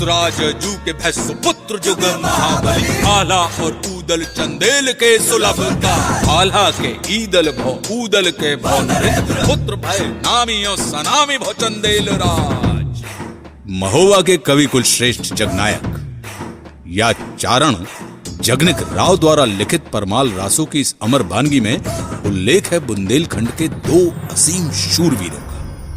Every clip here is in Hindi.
वत्सराज जू के भय सुपुत्र जुग महाबली, आला और ऊदल चंदेल के सुलभ का, आला के ईदल भौ ऊदल के भौ नरेंद्र, पुत्र भय नामी और सनामी भौ चंदेल राज। महोबा के कवि कुल श्रेष्ठ जगनायक या चारण जगनिक राव द्वारा लिखित परमाल रासों की इस अमर वानगी में उल्लेख है बुंदेलखंड के दो असीम शूरवीरों का।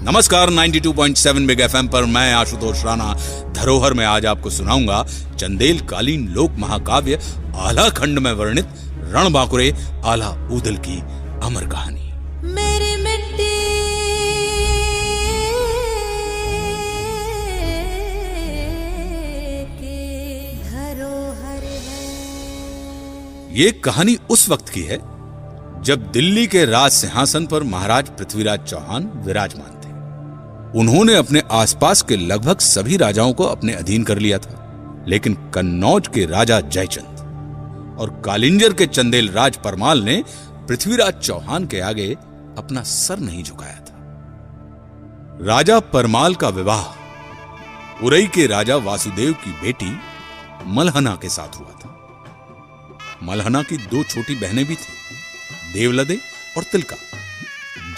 नमस्कार, 92.7 बिग एफएम पर मैं आशुतोष राणा धरोहर में आज आपको सुनाऊंगा चंदेल कालीन लोक महाकाव्य आला खंड में वर्णित रणबांकुरे आला ऊदल की अमर कहानी। मेरी मिट्टी की धरोहर है। ये कहानी उस वक्त की है जब दिल्ली के राज सिंहासन पर महाराज पृथ्वीराज चौहान विराजमान थे। उन्होंने अपने आसपास के लगभग सभी राजाओं को अपने अधीन कर लिया था, लेकिन कन्नौज के राजा जयचंद और कालिंजर के चंदेल राज परमाल ने पृथ्वीराज चौहान के आगे अपना सर नहीं झुकाया था। राजा परमाल का विवाह उरई के राजा वासुदेव की बेटी मलहना के साथ हुआ था। मलहना की दो छोटी बहनें भी थीं, देवलदे और तिलका,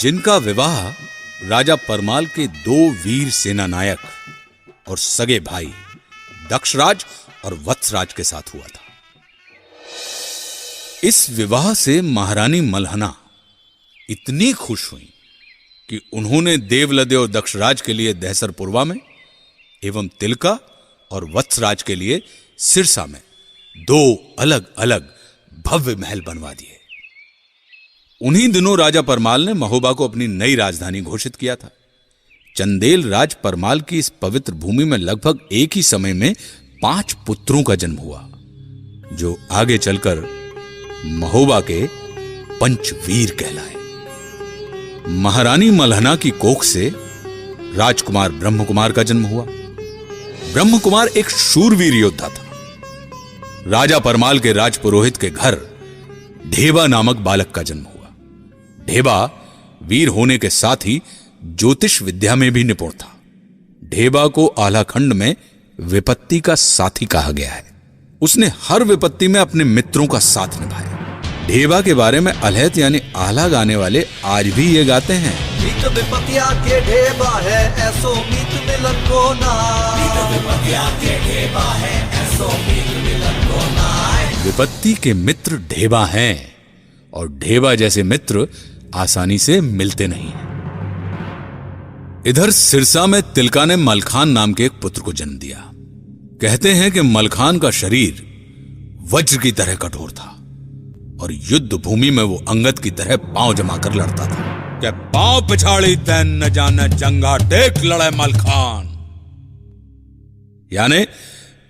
जिनका विवाह राजा परमाल के दो वीर सेना नायक और सगे भाई दक्षराज और वत्सराज के साथ हुआ था। इस विवाह से महारानी मलहना इतनी खुश हुई कि उन्होंने देवलदे और दक्षराज के लिए दहसरपुरवा में एवं तिलका और वत्सराज के लिए सिरसा में दो अलग अलग भव्य महल बनवा दिए। उन्हीं दिनों राजा परमाल ने महोबा को अपनी नई राजधानी घोषित किया था। चंदेल राज परमाल की इस पवित्र भूमि में लगभग एक ही समय में 5 पुत्रों का जन्म हुआ, जो आगे चलकर महोबा के पंचवीर कहलाए। महारानी मलहना की कोख से राजकुमार ब्रह्मकुमार का जन्म हुआ। ब्रह्मकुमार एक शूरवीर योद्धा था। राजा परमाल के राजपुरोहित के घर ढेबा नामक बालक का जन्म हुआ। ढेबा वीर होने के साथ ही ज्योतिष विद्या में भी निपुण था। ढेबा को आलाखंड में विपत्ति का साथी कहा गया है। उसने हर विपत्ति में अपने मित्रों का साथ निभाया। ढेबा के बारे में अलहत यानी आला गाने वाले आज भी ये गाते हैं, विपत्तिया के ढेबा है ऐसो मीत मिलन को ना, विपत्तिया के ढेबा है ऐसो मीत मिलन को ना। विपत्ति के मित्र ढेबा हैं और ढेबा जैसे मित्र आसानी से मिलते नहीं हैं। इधर सिरसा में तिलका ने मलखान नाम के एक पुत्र को जन्म दिया। कहते हैं कि मलखान का शरीर वज्र की तरह कठोर था और युद्ध भूमि में वो अंगद की तरह पांव जमा कर लड़ता था। क्या पांव पिछाड़ी तैन न जाने जंगा टेक लड़े मलखान, यानी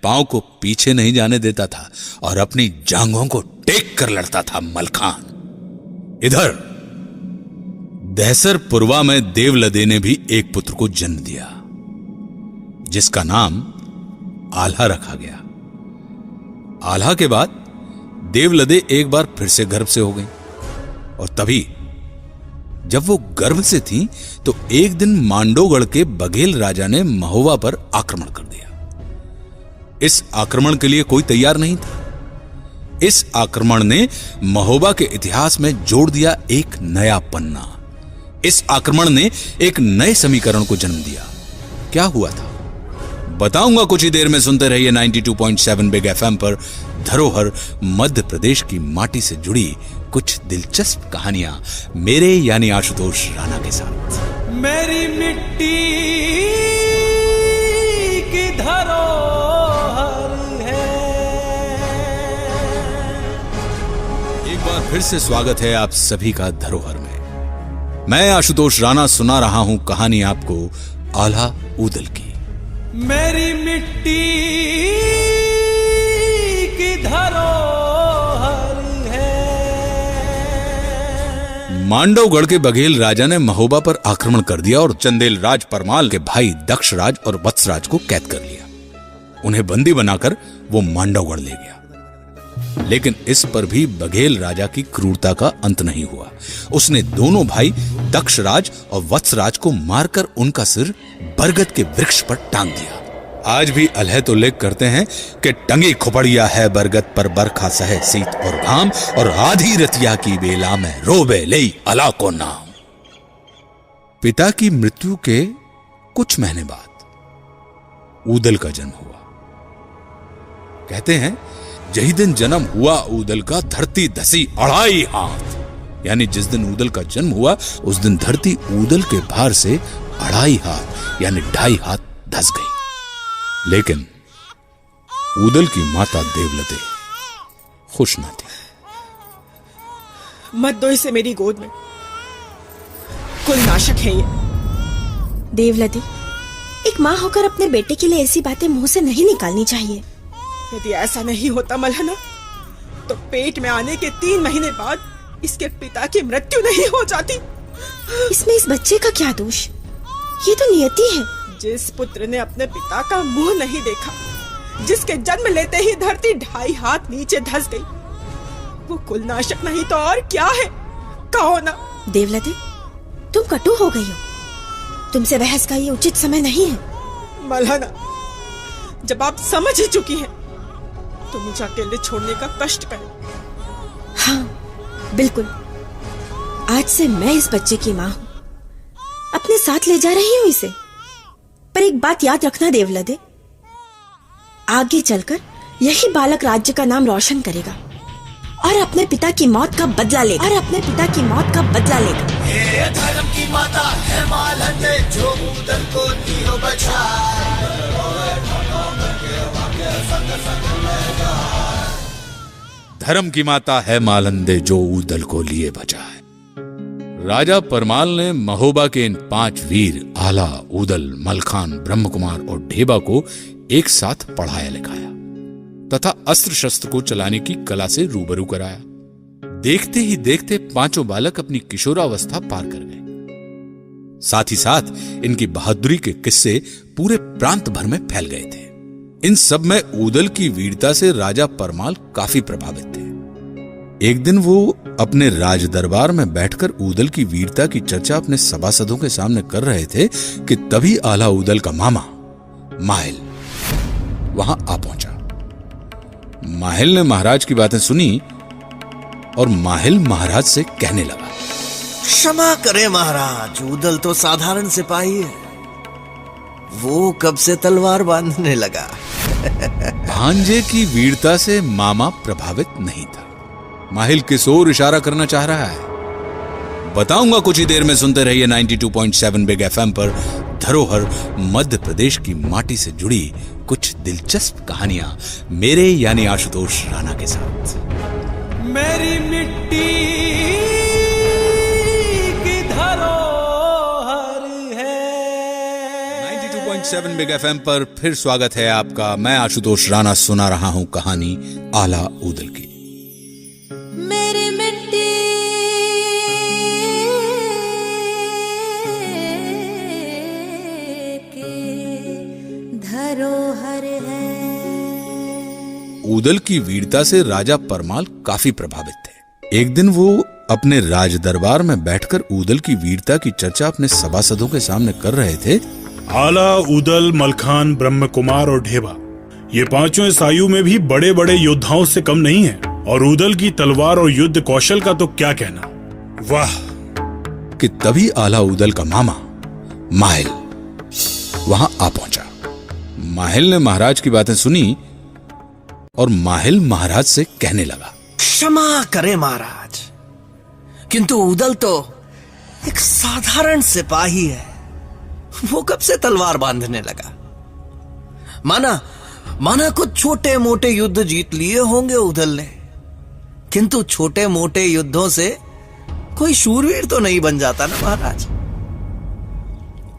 पांव को पीछे नहीं जाने देता था और अपनी जांघों को टेक कर लड़ता था मलखान। इधर दहसरपुरवा में देवलदे ने भी एक पुत्र को जन्म दिया, जिसका नाम आल्हा रखा गया। आल्हा के बाद देवलदे एक बार फिर से गर्भ से हो गई और तभी जब वो गर्भ से थी तो एक दिन मांडोगढ़ के बघेल राजा ने महोबा पर आक्रमण कर दिया। इस आक्रमण के लिए कोई तैयार नहीं था। इस आक्रमण ने महोबा के इतिहास में जोड़ दिया एक नया पन्ना। इस आक्रमण ने एक नए समीकरण को जन्म दिया। क्या हुआ था बताऊंगा कुछ ही देर में। सुनते रहिए 92.7 बिग एफएम पर धरोहर, मध्य प्रदेश की माटी से जुड़ी कुछ दिलचस्प कहानियां मेरे यानी आशुतोष राणा के साथ। मेरी मिट्टी की धरोहर है। एक बार फिर से स्वागत है आप सभी का धरोहर में। मैं आशुतोष राणा सुना रहा हूं कहानी आपको आला ऊदल की। मेरी मिट्टी की धरोहर है। मांडवगढ़ के बघेल राजा ने महोबा पर आक्रमण कर दिया और चंदेल राज परमाल के भाई दक्षराज और वत्सराज को कैद कर लिया। उन्हें बंदी बनाकर वो मांडवगढ़ ले गया। लेकिन इस पर भी बघेल राजा की क्रूरता का अंत नहीं हुआ। उसने दोनों भाई दक्षराज और वत्सराज को मारकर उनका सिर बरगद के वृक्ष पर टांग दिया। आज भी अलहत उल्लेख करते हैं कि टंगी खुपड़िया है बरगद पर बरखा सहे शीत और घाम, और आधी रतिया की बेला में रोबे ले अला को नाम। पिता की मृत्यु के कुछ महीने बाद ऊदल का जन्म हुआ। कहते हैं यही दिन जन्म हुआ ऊदल का, धरती धसी 2.5 हाथ। यानी जिस दिन ऊदल का जन्म हुआ उस दिन धरती ऊदल के भार से 2.5 हाथ यानी 2.5 हाथ धस गई। लेकिन ऊदल की माता देवलते खुश न थी। मत दो इसे मेरी गोद में, कुल नाशक है ये। देवलती, एक माँ होकर अपने बेटे के लिए ऐसी बातें मुंह से नहीं निकालनी चाहिए। यदि ऐसा नहीं होता मलहना, तो पेट में आने के 3 महीने बाद इसके पिता की मृत्यु नहीं हो जाती। इसमें इस बच्चे का क्या दोष? ये तो नियति है। जिस पुत्र ने अपने पिता का मुंह नहीं देखा, जिसके जन्म लेते ही धरती 2.5 हाथ नीचे धस गई, वो कुल नाशक नहीं तो और क्या है? कहो ना। देवलती, तुम कटु हो गई हो। तुमसे बहस का ये उचित समय नहीं है। मलहना, जब आप समझ ही चुकी हैं तो मुझे अकेले छोड़ने का कष्ट करें। हाँ बिल्कुल, आज से मैं इस बच्चे की माँ हूँ, अपने साथ ले जा रही हूँ इसे। पर एक बात याद रखना देवलते, आगे चलकर यही बालक राज्य का नाम रोशन करेगा और अपने पिता की मौत का बदला लेगा। ये धर्म की माता है मालंदे, जो ऊदल को लियो बचाए। धर्म की माता है मालंदे, जो ऊदल को लिए बचाए। राजा परमाल ने महोबा के इन 5 वीर आला, ऊदल, मलखान, ब्रह्मकुमार और ढेबा को एक साथ पढ़ाया लिखाया तथा अस्त्र शस्त्र को चलाने की कला से रूबरू कराया। देखते ही देखते 5 बालक अपनी किशोरावस्था पार कर गए। साथ ही साथ इनकी बहादुरी के किस्से पूरे प्रांत भर में फैल गए थे। इन सब में ऊदल की वीरता से राजा परमाल काफी प्रभावित थे। एक दिन वो अपने राज दरबार में बैठकर ऊदल की वीरता की चर्चा अपने सभासदों के सामने कर रहे थे कि तभी आला ऊदल का मामा माहिल वहां आ पहुंचा। माहिल ने महाराज की बातें सुनी और माहिल महाराज से कहने लगा, क्षमा करें महाराज, ऊदल तो साधारण सिपाही है, वो कब से तलवार बांधने लगा। भांजे की वीरता से मामा प्रभावित नहीं था। माहिल किस ओर इशारा करना चाह रहा है बताऊंगा कुछ ही देर में। सुनते रहिए 92.7 बिग एफएम पर धरोहर, मध्य प्रदेश की माटी से जुड़ी कुछ दिलचस्प कहानियां मेरे यानी आशुतोष राणा के साथ। मेरी मिट्टी की धरोहर है। 92.7 बिग एफएम पर फिर स्वागत है आपका। मैं आशुतोष राणा सुना रहा हूं कहानी आला ऊदल की। मेरी मिट्टी की धरोहर है। ऊदल की वीरता से राजा परमाल काफी प्रभावित थे। एक दिन वो अपने राज दरबार में बैठकर ऊदल की वीरता की चर्चा अपने सभासदों के सामने कर रहे थे। आला, ऊदल, मलखान, ब्रह्मकुमार और ढेबा, ये 5 इस आयु में भी बड़े बड़े योद्धाओं से कम नहीं है। और ऊदल की तलवार और युद्ध कौशल का तो क्या कहना। वाह! कि तभी आला ऊदल का मामा माहिल वहां आ पहुंचा। माहिल ने महाराज की बातें सुनी और माहिल महाराज से कहने लगा, क्षमा करें महाराज, किंतु ऊदल तो एक साधारण सिपाही है, वो कब से तलवार बांधने लगा। माना कुछ छोटे मोटे युद्ध जीत लिए होंगे ऊदल ने, किंतु छोटे मोटे युद्धों से कोई शूरवीर तो नहीं बन जाता ना महाराज।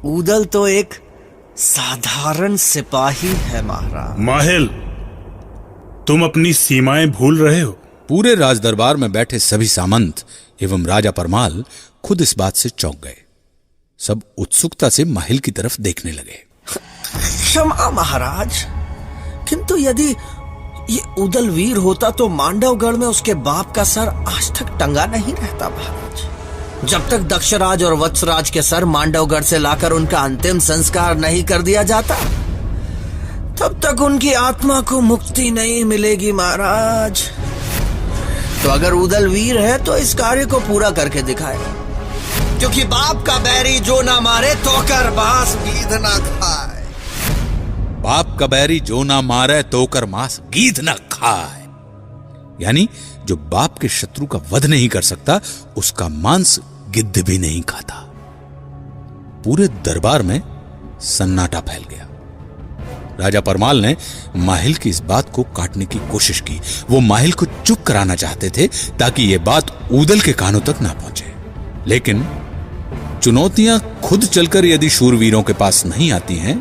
ऊदल तो एक साधारण सिपाही है महाराज। माहिल, तुम अपनी सीमाएं भूल रहे हो। पूरे राज दरबार में बैठे सभी सामंत एवं राजा परमाल खुद इस बात से चौंक गए। सब उत्सुकता से माहिल की तरफ देखने लगे। क्षमा महाराज, किंतु यदि ये ऊदल वीर होता तो मांडवगढ़ में उसके बाप का सर आज तक टंगा नहीं रहता महाराज। जब तक दक्षराज और वत्सराज के सर मांडवगढ़ से लाकर उनका अंतिम संस्कार नहीं कर दिया जाता, तब तक उनकी आत्मा को मुक्ति नहीं मिलेगी महाराज। तो अगर उदल वीर है तो इस कार्य को पूरा करके दिखाए, क्योंकि बाप का बैरी जो ना मारे तो कर बास गीध ना खाए। बाप का बैरी जो ना मारे तो कर मांस गीध ना खाए, यानी जो बाप के शत्रु का वध नहीं कर सकता उसका मांस गिद्ध भी नहीं खाता। पूरे दरबार में सन्नाटा फैल गया। राजा परमाल ने माहिल की इस बात को काटने की कोशिश की। वो माहिल को चुप कराना चाहते थे ताकि यह बात ऊदल के कानों तक ना पहुंचे, लेकिन चुनौतियां खुद चलकर यदि शूरवीरों के पास नहीं आती हैं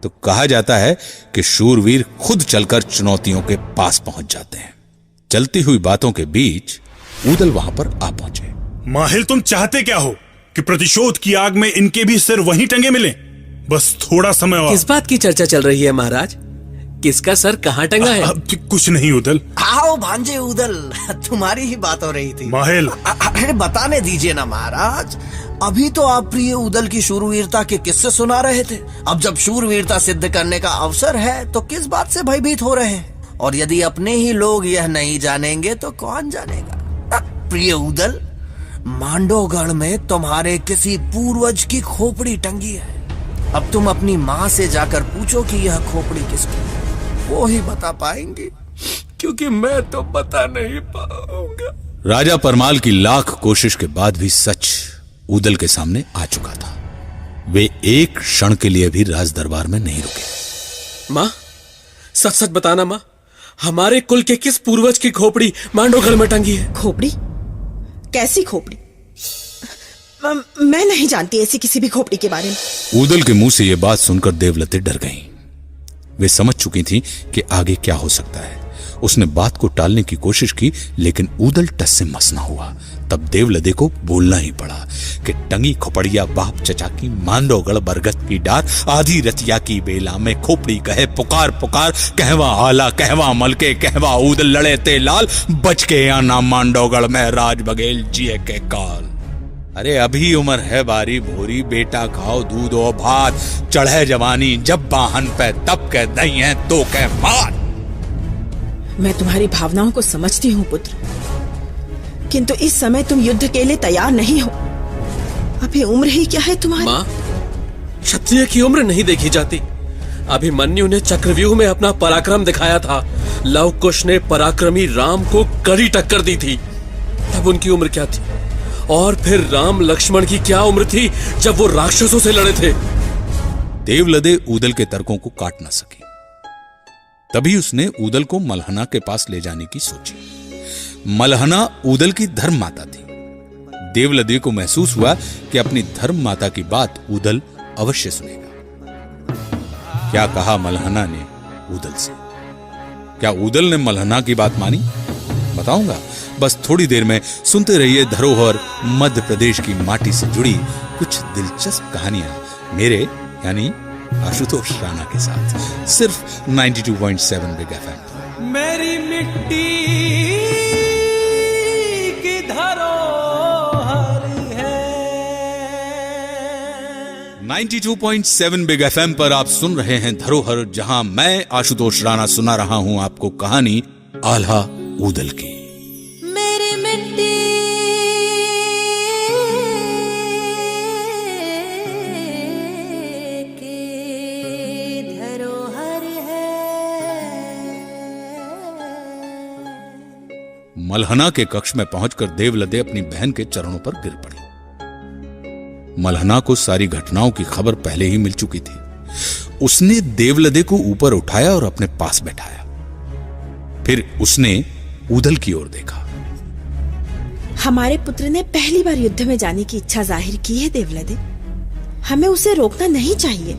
तो कहा जाता है कि शूरवीर खुद चलकर चुनौतियों के पास पहुंच जाते हैं। चलती हुई बातों के बीच ऊदल वहां पर आ पहुंचे। माहिल, तुम चाहते क्या हो कि प्रतिशोध की आग में इनके भी सिर वहीं टंगे मिले? बस थोड़ा समय और। किस बात की चर्चा चल रही है महाराज? किसका सर कहाँ टंगा है? कुछ नहीं उदल। आओ भांजे उदल, तुम्हारी ही बात हो रही थी। माहिल, अरे बताने दीजिए ना महाराज। अभी तो आप प्रिय उदल की शूरवीरता के किस्से सुना रहे थे। अब जब शूरवीरता सिद्ध करने का अवसर है तो किस बात से भयभीत हो रहे हैं? और यदि अपने ही लोग यह नहीं जानेंगे तो कौन जानेगा? प्रिय उदल, मांडवगढ़ में तुम्हारे किसी पूर्वज की खोपड़ी टंगी है। अब तुम अपनी माँ से जाकर पूछो कि यह खोपड़ी किसकी है, वो ही बता पाएंगे, क्योंकि मैं तो बता नहीं पाऊंगा। राजा परमाल की लाख कोशिश के बाद भी सच ऊदल के सामने आ चुका था। वे एक क्षण के लिए भी राज दरबार में नहीं रुके। माँ, सच सच बताना माँ, हमारे कुल के किस पूर्वज की खोपड़ी मांडवगढ़ में टंगी है? खोपड़ी? कैसी खोपड़ी? मैं नहीं जानती ऐसी किसी भी खोपड़ी के बारे में। ऊदल के मुंह से यह बात सुनकर देवलते डर गईं। वे समझ चुकी थीं कि आगे क्या हो सकता है। उसने बात को टालने की कोशिश की, लेकिन ऊदल टस से मस ना हुआ। तब देवलदे को बोलना ही पड़ा कि टंगी खोपड़िया बाप चचा की, मांडवगढ़ बरगद की डार, आधी रतिया की बेला में खोपड़ी कहे पुकार पुकार, कहवा आला कहवा मलके, कहवा ऊदल लड़े ते लाल, बच के आना मांडवगढ़ में राज बघेल जिए के काल। अरे अभी उम्र है बारी भोरी, बेटा खाओ दूध और भात, चढ़े जवानी जब बाहन पे, तब कह दई है तो कह मार। मैं तुम्हारी भावनाओं को समझती हूँ पुत्र, किंतु इस समय तुम युद्ध के लिए तैयार नहीं हो। अभी उम्र ही क्या है तुम्हारी? माँ, क्षत्रिय की उम्र नहीं देखी जाती। अभिमन्यु ने चक्रव्यूह में अपना पराक्रम दिखाया था। लव कुश ने पराक्रमी राम को कड़ी टक्कर दी थी, तब उनकी उम्र क्या थी? और फिर राम लक्ष्मण की क्या उम्र थी जब वो राक्षसों से लड़े थे? देवलदे ऊदल के तर्कों को काट न सकी। तभी उसने ऊदल को मलहना के पास ले जाने की सोची। मलहना ऊदल की धर्म माता थी। देवलदे को महसूस हुआ कि अपनी धर्म माता की बात ऊदल अवश्य सुनेगा। क्या कहा मलहना ने ऊदल से? क्या ऊदल ने मलहना की बात मानी? बताऊंगा, बस थोड़ी देर में। सुनते रहिए धरोहर मध्य प्रदेश की माटी से जुड़ी कुछ दिलचस्प कहानियां मेरे यानी आशुतोष राणा के साथ, सिर्फ 92.7 बिग एफएम। मेरी मिट्टी की धरोहर है। 92.7 बिग एफएम पर आप सुन रहे हैं धरोहर, जहां मैं आशुतोष राणा सुना रहा हूं आपको कहानी आल्हा ऊदल की। मेरी मिट्टी की धरोहर है। मलहना के कक्ष में पहुंचकर देवलदे अपनी बहन के चरणों पर गिर पड़ी। मलहना को सारी घटनाओं की खबर पहले ही मिल चुकी थी। उसने देवलदे को ऊपर उठाया और अपने पास बैठाया। फिर उसने ऊदल की ओर देखा। हमारे पुत्र ने पहली बार युद्ध में जाने की इच्छा जाहिर की है देवलदे। हमें उसे रोकना नहीं चाहिए।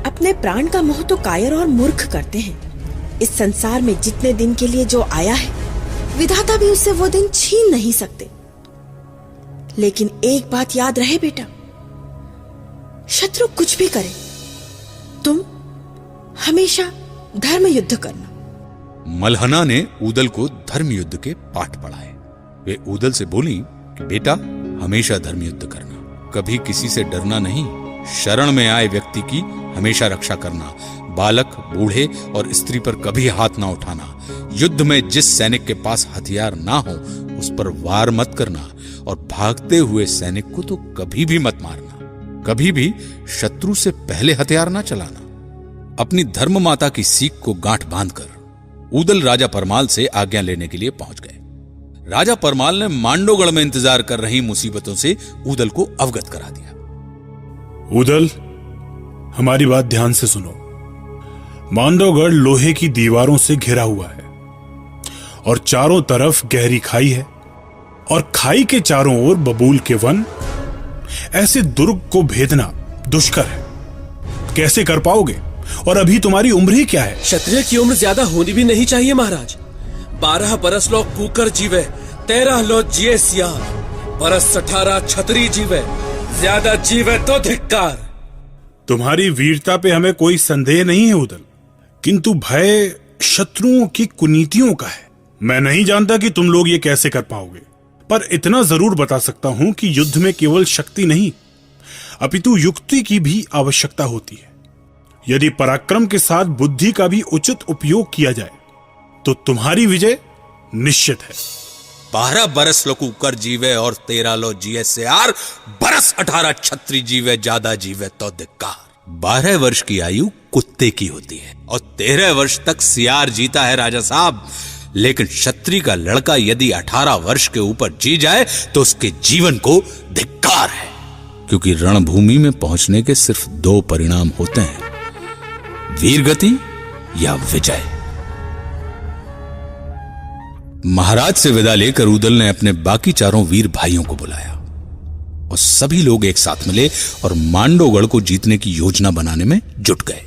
अपने प्राण का मोह तो कायर और मूर्ख करते हैं। इस संसार में जितने दिन के लिए जो आया है, विधाता भी उससे वो दिन छीन नहीं सकते। लेकिन एक बात याद रहे बेटा, शत्रु कुछ भी करे, तुम हमेशा धर्म युद्ध करना। मलहना ने ऊदल को धर्म युद्ध के पाठ पढ़ाए। वे ऊदल से बोली कि बेटा, हमेशा धर्म युद्ध करना, कभी किसी से डरना नहीं, शरण में आए व्यक्ति की हमेशा रक्षा करना, बालक, बूढ़े और स्त्री पर कभी हाथ ना उठाना, युद्ध में जिस सैनिक के पास हथियार ना हो उस पर वार मत करना और भागते हुए सैनिक को तो कभी भी मत मारना। कभी भी शत्रु से पहले हथियार ना चलाना। अपनी धर्म माता की सीख को गांठ बांधकर ऊदल राजा परमाल से आज्ञा लेने के लिए पहुंच गए। राजा परमाल ने मांडोगढ़ में इंतजार कर रही मुसीबतों से ऊदल को अवगत करा दिया। ऊदल, हमारी बात ध्यान से सुनो। मांडवगढ़ लोहे की दीवारों से घिरा हुआ है और चारों तरफ गहरी खाई है और खाई के चारों ओर बबूल के वन। ऐसे दुर्ग को भेदना दुष्कर है। कैसे कर पाओगे? और अभी तुम्हारी उम्र ही क्या है? क्षत्रिय की उम्र ज्यादा होनी भी नहीं चाहिए महाराज। 12 बरस लो कूकर जीवे, 13 लो जिए सियार, बरस 18 छतरी जीवे, ज्यादा जीवे तो धिक्कार। तुम्हारी वीरता पे हमें कोई संदेह नहीं है ऊदल, किंतु भय शत्रुओं की कुनीतियों का है। मैं नहीं जानता कि तुम लोग ये कैसे कर पाओगे, पर इतना जरूर बता सकता हूं कि युद्ध में केवल शक्ति नहीं अपितु युक्ति की भी आवश्यकता होती है। यदि पराक्रम के साथ बुद्धि का भी उचित उपयोग किया जाए तो तुम्हारी विजय निश्चित है। 12 बरस लो कुकर जीवे और 13 लो जिए सियार, बरस 18 छत्री जीवे, ज्यादा जीवे तो धिक्कार। 12 वर्ष की आयु कुत्ते की होती है और 13 वर्ष तक सियार जीता है राजा साहब। लेकिन क्षत्रिय का लड़का यदि 18 वर्ष के ऊपर जी जाए तो उसके जीवन को धिक्कार है, क्योंकि रणभूमि में पहुंचने के सिर्फ 2 परिणाम होते हैं, वीरगति या विजय। महाराज से विदा लेकर ऊदल ने अपने बाकी चारों वीर भाइयों को बुलाया और सभी लोग एक साथ मिले और मांडवगढ़ को जीतने की योजना बनाने में जुट गए।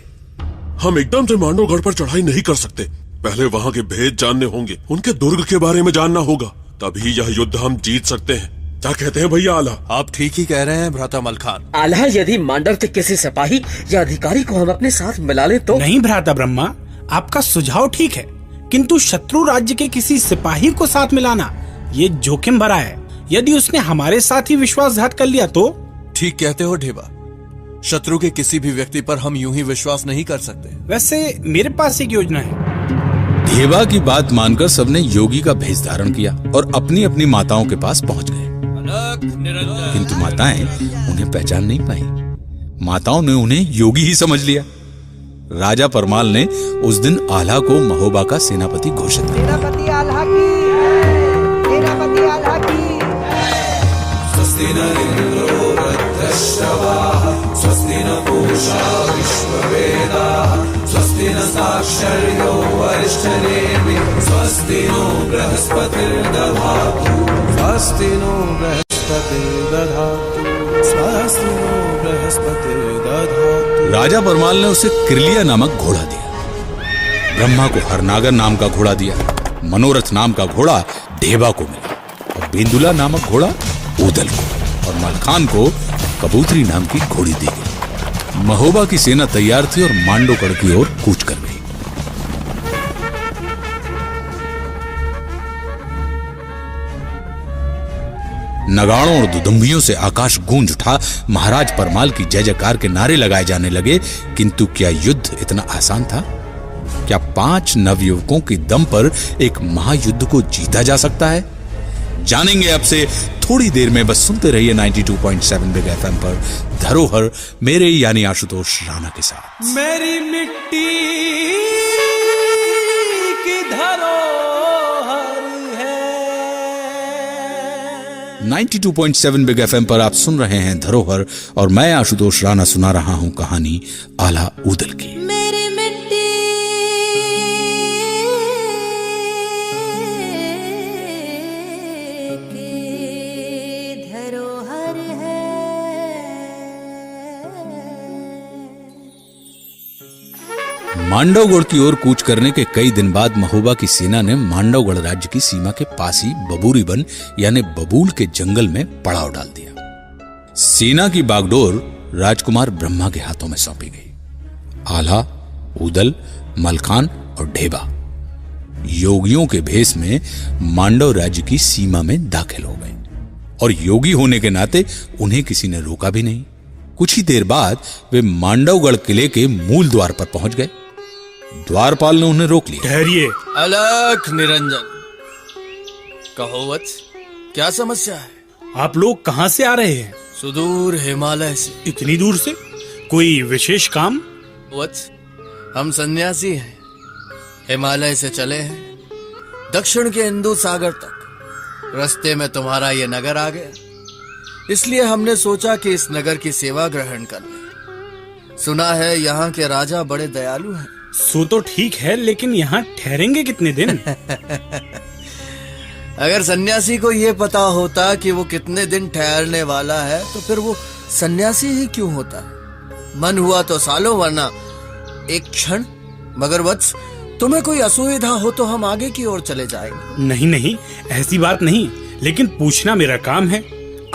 हम एकदम से मांडवगढ़ पर चढ़ाई नहीं कर सकते। पहले वहां के भेद जानने होंगे, उनके दुर्ग के बारे में जानना होगा, तभी यह युद्ध हम जीत सकते हैं। क्या कहते हैं भैया आला? आप ठीक ही कह रहे हैं भ्राता मलखान। आला, यदि मांडव के किसी सिपाही या अधिकारी को हम अपने साथ मिला ले तो? नहीं भ्राता ब्रह्मा, आपका सुझाव ठीक है, किंतु शत्रु राज्य के किसी सिपाही को साथ मिलाना ये जोखिम भरा है। यदि उसने हमारे साथ ही विश्वासघात कर लिया तो? ठीक कहते हो ढेबा, शत्रु के किसी भी व्यक्ति पर हम यूं ही विश्वास नहीं कर सकते। वैसे मेरे पास एक योजना है। ढेबा की बात मानकर सबने योगी का भेष धारण किया और अपनी अपनी माताओं के पास पहुंच गए, किंतु माताएं उन्हें पहचान नहीं पाई। माताओं ने उन्हें योगी ही समझ लिया। राजा परमाल ने उस दिन आल्हा को महोबा का सेनापति घोषित कर दिया। स्वस्ति न इंद्रो वृद्धश्रवाः, स्वस्ति न पूषा विश्ववेदाः, स्वस्ति न साक्षर्यो वरिष्ठनेमिः, स्वस्ति नो बृहस्पतिर्दधातु, स्वस्ति नो बृहस्पतिर्दधातु, स्वस्ति नो बृहस्पतिर्दधातु। राजा परमाल ने उसे किरलिया नामक घोड़ा दिया, ब्रह्मा को हरनागर नाम का घोड़ा दिया, मनोरथ नाम का घोड़ा ढेबा को मिला और बेंदुला नामक घोड़ा ऊदल को और मलखान को कबूतरी नाम की घोड़ी दी गई। महोबा की सेना तैयार थी और मांडवगढ़ की ओर कूच कर गई। नगाड़ों और दुदुम्बियों से आकाश गूंज उठा। महाराज परमाल की जय जयकार के नारे लगाए जाने लगे। किंतु क्या युद्ध इतना आसान था? क्या 5 नवयुवकों के दम पर एक महायुद्ध को जीता जा सकता है? जानेंगे अब से थोड़ी देर में। बस सुनते रहिए 92.7 बिग एफएम पर धरोहर, मेरे यानी आशुतोष राणा के साथ। मेरी मिट्टी की धरोहर है। 92.7 बिग एफएम पर आप सुन रहे हैं धरोहर और मैं आशुतोष राणा सुना रहा हूं कहानी आल्हा ऊदल की। मेरी मिट्टी की धरोहर है। मांडवगढ़ की ओर कूच करने के कई दिन बाद महोबा की सेना ने मांडवगढ़ राज्य की सीमा के पास ही बबूरीबन यानी बबूल के जंगल में पड़ाव डाल दिया। सेना की बागडोर राजकुमार ब्रह्मा के हाथों में सौंपी गई। आल्हा, ऊदल, मलखान और ढेबा योगियों के भेष में मांडव राज्य की सीमा में दाखिल हो गए और योगी होने के नाते उन्हें किसी ने रोका भी नहीं। कुछ ही देर बाद वे मांडवगढ़ किले के मूल द्वार पर पहुंच गए। द्वारपाल ने उन्हें रोक लिया। ठहरिए। अलख निरंजन, कहो वत्स, क्या समस्या है? आप लोग कहाँ से आ रहे हैं? सुदूर हिमालय से। इतनी दूर से? कोई विशेष काम? वत्स, हम सन्यासी हैं, हिमालय से चले हैं दक्षिण के हिंदू सागर तक। रास्ते में तुम्हारा ये नगर आ गया, इसलिए हमने सोचा कि इस नगर की सेवा ग्रहण कर ले। सुना है यहाँ के राजा बड़े दयालु हैं। सो तो ठीक है, लेकिन यहाँ ठहरेंगे कितने दिन? अगर सन्यासी को ये पता होता कि वो कितने दिन ठहरने वाला है तो फिर वो सन्यासी ही क्यों होता? मन हुआ तो सालों, वरना एक क्षण। मगर वत्स, तुम्हें कोई असुविधा हो तो हम आगे की ओर चले जाएंगे। नहीं नहीं, ऐसी बात नहीं, लेकिन पूछना मेरा काम है।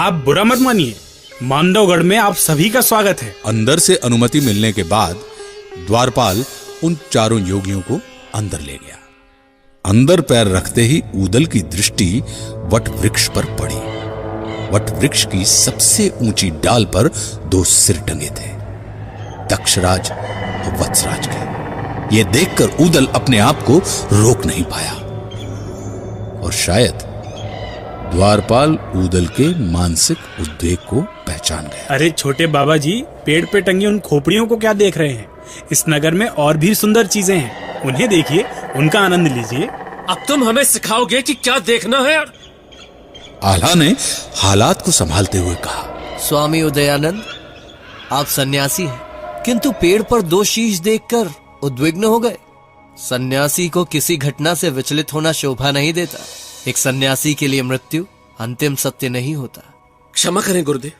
आप बुरा मत मानिए, मांडवगढ़ में आप सभी का स्वागत है। अंदर से अनुमति मिलने के बाद द्वारपाल उन चारों योगियों को अंदर ले गया। अंदर पैर रखते ही ऊदल की दृष्टि वट वृक्ष पर पड़ी। वट वृक्ष की सबसे ऊंची डाल पर 2 सिर टंगे थे, दक्षराज और वत्सराज के। यह देखकर ऊदल अपने आप को रोक नहीं पाया और शायद द्वारपाल ऊदल के मानसिक उद्वेग को पहचान गया। अरे छोटे बाबा जी, पेड़ पे टंगी उन खोपड़ियों को क्या देख रहे हैं? इस नगर में और भी सुंदर चीजें हैं, उन्हें देखिए, उनका आनंद लीजिए। अब तुम हमें सिखाओगे कि क्या देखना है? आल्हा ने हालात को संभालते हुए कहा। स्वामी उदयानंद, आप सन्यासी हैं, किंतु पेड़ पर 2 शीश देखकर उद्विग्न हो गए। सन्यासी को किसी घटना से विचलित होना शोभा नहीं देता। एक सन्यासी के लिए मृत्यु अंतिम सत्य नहीं होता। क्षमा करें गुरुदेव,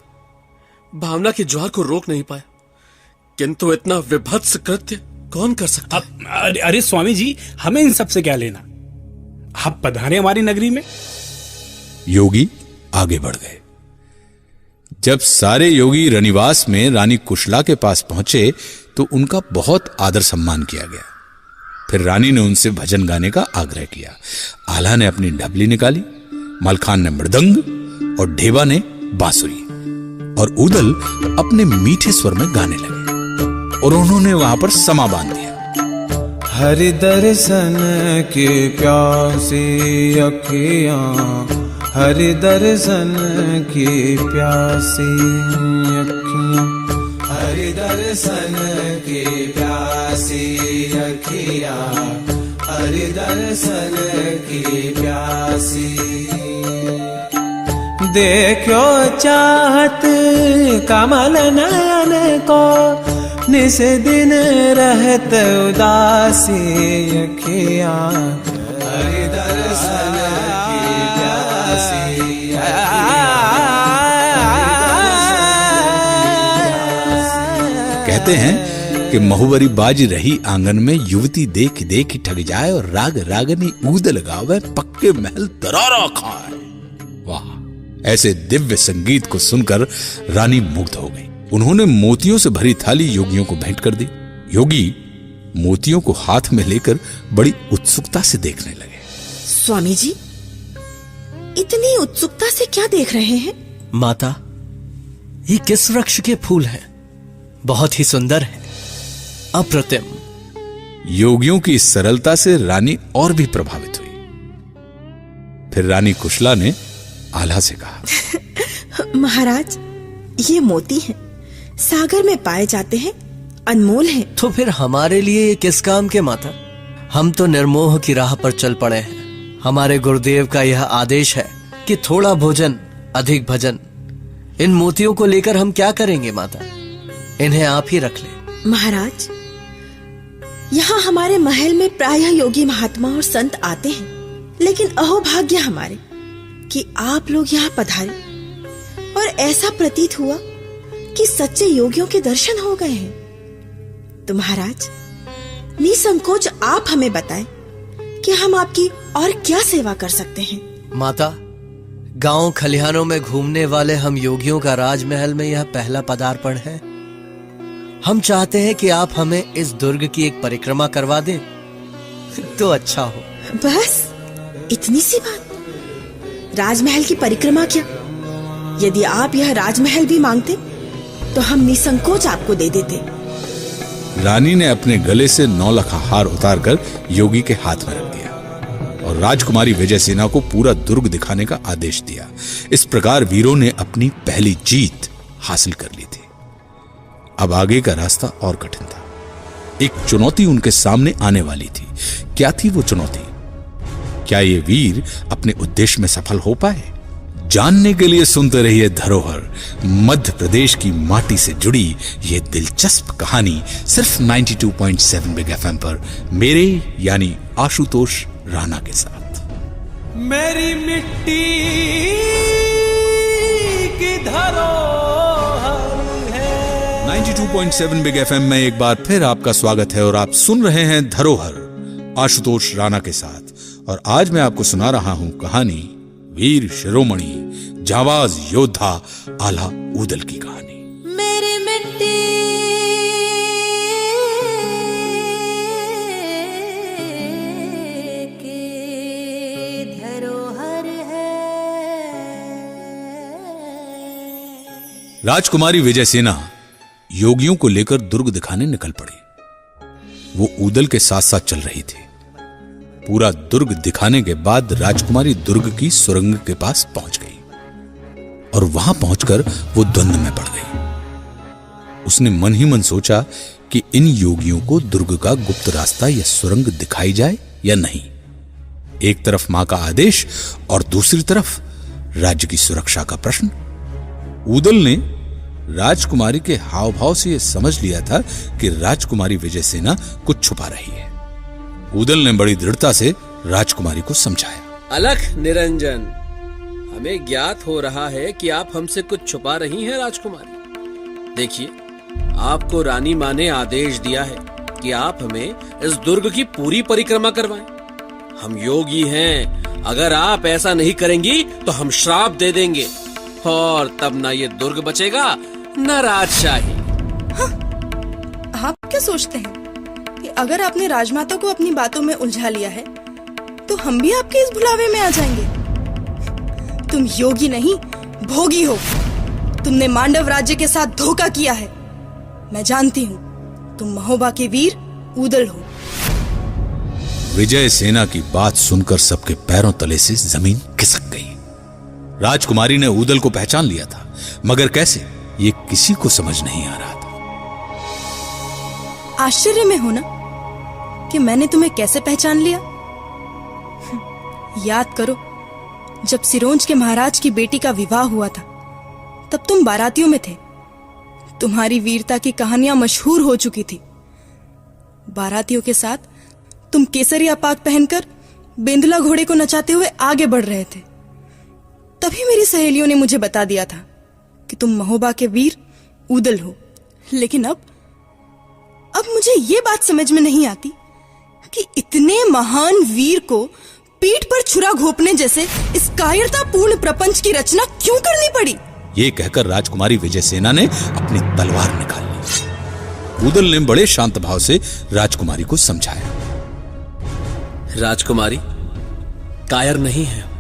भावना की ज्वार को रोक नहीं पाया, किंतु इतना विभत्स कृत्य कौन कर सकता? अरे स्वामी जी, हमें इन सब से क्या लेना? आप पधारे हमारी नगरी में। योगी आगे बढ़ गए। जब सारे योगी रनिवास में रानी कुशला के पास पहुंचे तो उनका बहुत आदर सम्मान किया गया। फिर रानी ने उनसे भजन गाने का आग्रह किया। आल्हा ने अपनी ढबली निकाली, मलखान ने मृदंग और ढेबा ने बांसुरी, और ऊदल अपने मीठे स्वर में गाने लगे और उन्होंने वहां पर समा बांध दिया। हरि दर्शन की प्यासी अखियां, हरि दर्शन की प्यासी अखियां, हरि दर्शन की प्यासी अखियां, हरि दर्शन की प्यासी। देखो चाहत कमल नयन को, निस दिन रहत उदासी अखियां, हरि दर्शन की प्यासी कहते हैं कि महुवरी बाज रही आंगन में, युवती देख देख ठग जाए और राग रागनी ऊदल गावे, पक्के महल दरारा खाए। वाह, ऐसे दिव्य संगीत को सुनकर रानी मुग्ध हो गई। उन्होंने मोतियों से भरी थाली योगियों को भेंट कर दी। योगी मोतियों को हाथ में लेकर बड़ी उत्सुकता से देखने लगे। स्वामी जी, इतनी उत्सुकता से क्या देख रहे हैं? माता, ये किस वृक्ष के फूल हैं? बहुत ही सुंदर है, अप्रतिम। योगियों की इस सरलता से रानी और भी प्रभावित हुई। फिर रानी कुशला ने आल्हा से कहा, महाराज, ये मोती हैं, सागर में पाए जाते हैं, अनमोल हैं। तो फिर हमारे लिए ये किस काम के माता? हम तो निर्मोह की राह पर चल पड़े हैं। हमारे गुरुदेव का यह आदेश है कि थोड़ा भोजन अधिक भजन। इन मोतियों को लेकर हम क्या करेंगे माता? इन्हें आप ही रख ले। महाराज, यहाँ हमारे महल में प्रायः योगी महात्मा और संत आते हैं, लेकिन अहोभाग्य हमारे कि आप लोग यहाँ पधारे और ऐसा प्रतीत हुआ कि सच्चे योगियों के दर्शन हो गए हैं। तो महाराज, निसंकोच आप हमें बताएं कि हम आपकी और क्या सेवा कर सकते हैं। माता, गांव खलिहानों में घूमने वाले हम योगियों का राजमहल में यह पहला पदार्पण है। हम चाहते हैं कि आप हमें इस दुर्ग की एक परिक्रमा करवा दें तो अच्छा हो। बस इतनी सी बात? राजमहल की परिक्रमा क्या? यदि आप यह राजमहल भी मांगते तो हम निसंकोच आपको दे देते। रानी ने अपने गले से 9 लखा हार उतारकर योगी के हाथ में रख दिया और राजकुमारी विजयसेना को पूरा दुर्ग दिखाने का आदेश दिया। इस प्रकार वीरों ने अपनी पहली जीत हासिल कर ली थी। अब आगे का रास्ता और कठिन था। एक चुनौती उनके सामने आने वाली थी। क्या थी वो चुनौती? क्या ये वीर अपने उद्देश्य में सफल हो पाए? जानने के लिए सुनते रहिए धरोहर, मध्य प्रदेश की माटी से जुड़ी ये दिलचस्प कहानी सिर्फ 92.7 बिग एफएम पर, मेरे यानी आशुतोष राणा के साथ। मेरी मिट्टी की धरोहर है। 92.7 बिग एफएम में एक बार फिर आपका स्वागत है और आप सुन रहे हैं धरोहर आशुतोष राणा के साथ। और आज मैं आपको सुना रहा हूं कहानी वीर शिरोमणि जांबाज योद्धा आला ऊदल की कहानी। मेरी मिट्टी की धरोहर है। राजकुमारी विजयसेना योगियों को लेकर दुर्ग दिखाने निकल पड़ी। वो ऊदल के साथ साथ चल रही थी। पूरा दुर्ग दिखाने के बाद राजकुमारी दुर्ग की सुरंग के पास पहुंच गई और वहां पहुंचकर वो द्वंद्व में पड़ गई। उसने मन ही मन सोचा कि इन योगियों को दुर्ग का गुप्त रास्ता या सुरंग दिखाई जाए या नहीं। एक तरफ मां का आदेश और दूसरी तरफ राज्य की सुरक्षा का प्रश्न। ऊदल ने राजकुमारी के हाव भाव से यह समझ लिया था कि राजकुमारी विजयसेना कुछ छुपा रही है। ऊदल ने बड़ी दृढ़ता से राजकुमारी को समझाया। अलख निरंजन, हमें ज्ञात हो रहा है कि आप हमसे कुछ छुपा रही हैं राजकुमारी। देखिए, आपको रानी मां ने आदेश दिया है कि आप हमें इस दुर्ग की पूरी परिक्रमा करवाएं। हम योगी हैं, अगर आप ऐसा नहीं करेंगी तो हम श्राप दे देंगे और तब ना ये दुर्ग बचेगा न राजशाही। हाँ, आप क्या सोचते हैं कि अगर आपने राजमाता को अपनी बातों में उलझा लिया है तो हम भी आपके इस भुलावे में आ जाएंगे? तुम योगी नहीं, भोगी हो। तुमने मांडव राज्य के साथ धोखा किया है। मैं जानती हूँ तुम महोबा के वीर ऊदल हो। विजयसेना की बात सुनकर सबके पैरों तले से जमीन खिसक गई। राजकुमारी ने ऊदल को पहचान लिया था, मगर कैसे, ये किसी को समझ नहीं आ रहा था। आश्चर्य में हो ना कि मैंने तुम्हें कैसे पहचान लिया? याद करो, जब सिरोंज के महाराज की बेटी का विवाह हुआ था तब तुम बारातियों में थे। तुम्हारी वीरता की कहानियां मशहूर हो चुकी थी। बारातियों के साथ तुम केसरिया पाग पहनकर बेंदुला घोड़े को नचाते हुए आगे बढ़ रहे थे। तभी मेरी सहेलियों ने मुझे बता दिया था कि तुम महोबा के वीर ऊदल हो। लेकिन अब मुझे ये बात समझ में नहीं आती कि इतने महान वीर को पीठ पर छुरा घोंपने जैसे इस कायरतापूर्ण प्रपंच की रचना क्यों करनी पड़ी? ये कहकर राजकुमारी विजयसेना ने अपनी तलवार निकाल ली। ऊदल ने बड़े शांत भाव से राजकुमारी को समझाया। राजकुमारी, कायर नहीं है।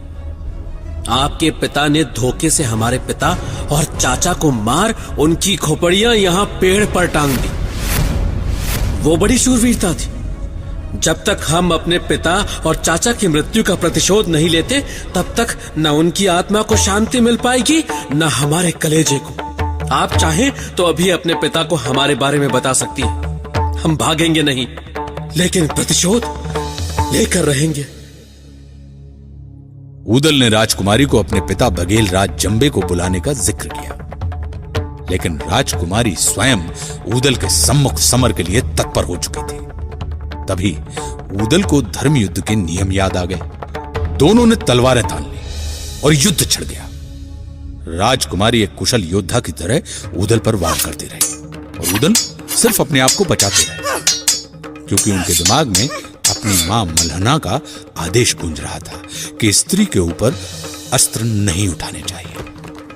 आपके पिता ने धोखे से हमारे पिता और चाचा को मार उनकी खोपड़ियां यहां पेड़ पर टांग दी। वो बड़ी शूरवीरता थी। जब तक हम अपने पिता और चाचा की मृत्यु का प्रतिशोध नहीं लेते, तब तक न उनकी आत्मा को शांति मिल पाएगी न हमारे कलेजे को। आप चाहें तो अभी अपने पिता को हमारे बारे में बता सकती हैं। हम भागेंगे नहीं, लेकिन प्रतिशोध लेकर रहेंगे। ऊदल ने राजकुमारी को अपने पिता बघेल राज जंबे को बुलाने का जिक्र किया, लेकिन राजकुमारी स्वयं ऊदल के सम्मुख समर के लिए तत्पर हो चुकी थी। तभी ऊदल को धर्म युद्ध के नियम याद आ गए। दोनों ने तलवारें तान ली और युद्ध छिड़ गया। राजकुमारी एक कुशल योद्धा की तरह ऊदल पर वार करती रही और ऊदल सिर्फ अपने आप को बचाते रहे, क्योंकि उनके दिमाग में अपनी मां मल्हना का आदेश गूंज रहा था कि स्त्री के ऊपर अस्त्र नहीं उठाने चाहिए।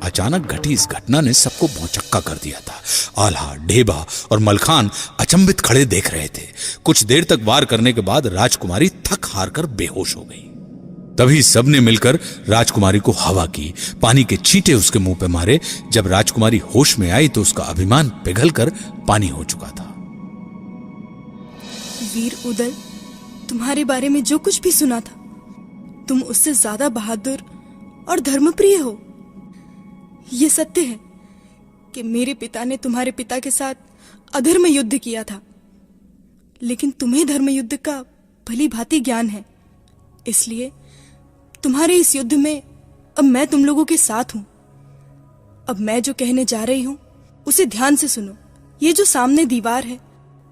अचानक घटी इस घटना ने सबको भौचक्का कर दिया था। आल्हा, ढेबा और मलखान अचंभित खड़े देख रहे थे। कुछ देर तक वार करने के बाद राजकुमारी थक हार कर बेहोश हो गई। तभी सबने मिलकर राजकुमारी को हवा की, पानी के छींटे उसके मुंह पे मारे। जब राजकुमारी होश में आई तो उसका अभिमान पिघलकर पानी हो चुका था। वीर उदल, तुम्हारे बारे में जो कुछ भी सुना था, तुम उससे ज्यादा बहादुर और धर्मप्रिय हो। यह सत्य है कि मेरे पिता ने तुम्हारे पिता के साथ अधर्म युद्ध किया था, लेकिन तुम्हें धर्म युद्ध का भली भांति ज्ञान है। इसलिए तुम्हारे इस युद्ध में अब मैं तुम लोगों के साथ हूं। अब मैं जो कहने जा रही हूं उसे ध्यान से सुनो। ये जो सामने दीवार है,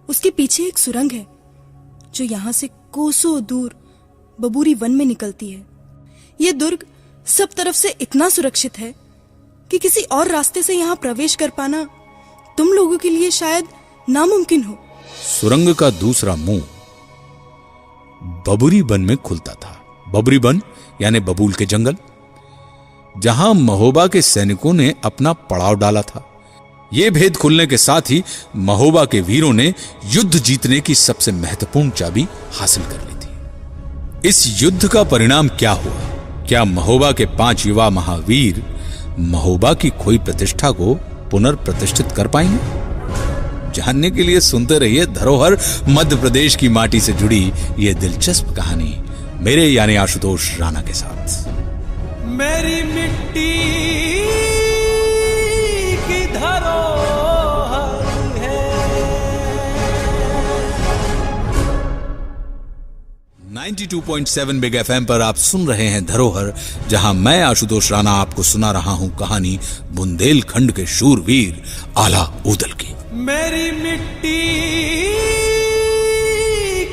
उसके पीछे एक सुरंग है जो यहां से कोसों दूर बबूरी वन में निकलती है। यह दुर्ग सब तरफ से इतना सुरक्षित है कि किसी और रास्ते से यहां प्रवेश कर पाना तुम लोगों के लिए शायद नामुमकिन हो। सुरंग का दूसरा मुंह बबूरी वन में खुलता था। बबूरी वन यानी बबूल के जंगल, जहां महोबा के सैनिकों ने अपना पड़ाव डाला था। यह भेद खुलने के साथ ही महोबा के वीरों ने युद्ध जीतने की सबसे महत्वपूर्ण चाबी हासिल कर ली थी। इस युद्ध का परिणाम क्या हुआ? क्या महोबा के 5 युवा महावीर महोबा की खोई प्रतिष्ठा को पुनर्प्रतिष्ठित कर पाएंगे? जानने के लिए सुनते रहिए धरोहर मध्य प्रदेश की माटी से जुड़ी यह दिलचस्प कहानी मेरे यानी आशुतोष राणा के साथ। मेरी मिट्टी की धरोहर है। 92.7 बिग FM पर आप सुन रहे हैं धरोहर, जहां मैं आशुतोष राणा आपको सुना रहा हूं कहानी बुंदेलखंड के शूरवीर आला ऊदल की। मेरी मिट्टी